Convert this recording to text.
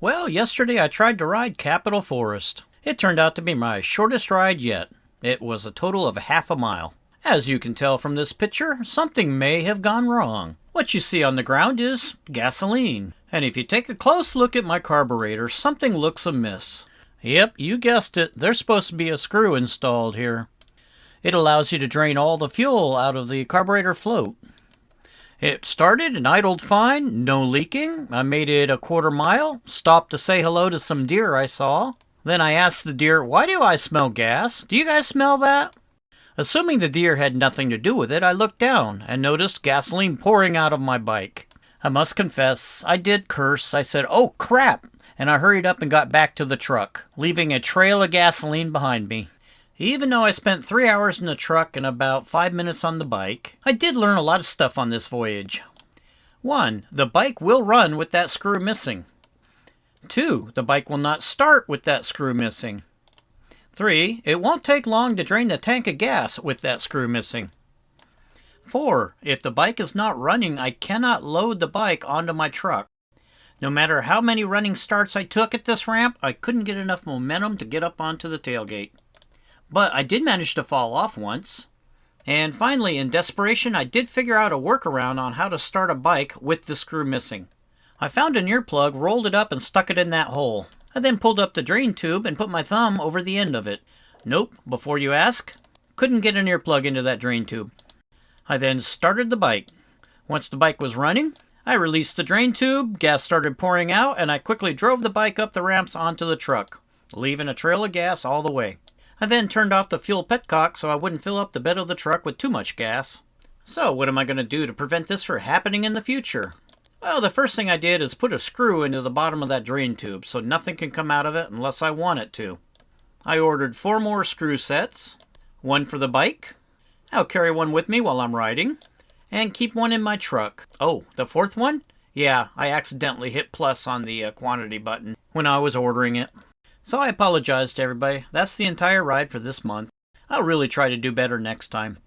Well, yesterday I tried to ride Capitol Forest. It turned out to be my shortest ride yet. It was a total of half a mile. As you can tell from this picture, something may have gone wrong. What you see on the ground is gasoline. And if you take a close look at my carburetor, something looks amiss. Yep, you guessed it. There's supposed to be a screw installed here. It allows you to drain all the fuel out of the carburetor float. It started and idled fine, no leaking. I made it a quarter mile, stopped to say hello to some deer I saw. Then I asked the deer, "Why do I smell gas? Do you guys smell that?" Assuming the deer had nothing to do with it, I looked down and noticed gasoline pouring out of my bike. I must confess, I did curse. I said, "Oh crap!" and I hurried up and got back to the truck, leaving a trail of gasoline behind me. Even though I spent 3 hours in the truck and about 5 minutes on the bike, I did learn a lot of stuff on this voyage. 1. The bike will run with that screw missing. 2. The bike will not start with that screw missing. 3. It won't take long to drain the tank of gas with that screw missing. 4. If the bike is not running, I cannot load the bike onto my truck. No matter how many running starts I took at this ramp, I couldn't get enough momentum to get up onto the tailgate. But I did manage to fall off once. And finally, in desperation, I did figure out a workaround on how to start a bike with the screw missing. I found an earplug, rolled it up, and stuck it in that hole. I then pulled up the drain tube and put my thumb over the end of it. Nope, before you ask, couldn't get an earplug into that drain tube. I then started the bike. Once the bike was running, I released the drain tube, gas started pouring out, and I quickly drove the bike up the ramps onto the truck, leaving a trail of gas all the way. I then turned off the fuel petcock so I wouldn't fill up the bed of the truck with too much gas. So what am I going to do to prevent this from happening in the future? Well, the first thing I did is put a screw into the bottom of that drain tube so nothing can come out of it unless I want it to. I ordered 4 more screw sets, 1 for the bike. I'll carry 1 with me while I'm riding, and keep 1 in my truck. Oh, the 4th one? Yeah, I accidentally hit plus on the quantity button when I was ordering it. So I apologize to everybody. That's the entire ride for this month. I'll really try to do better next time.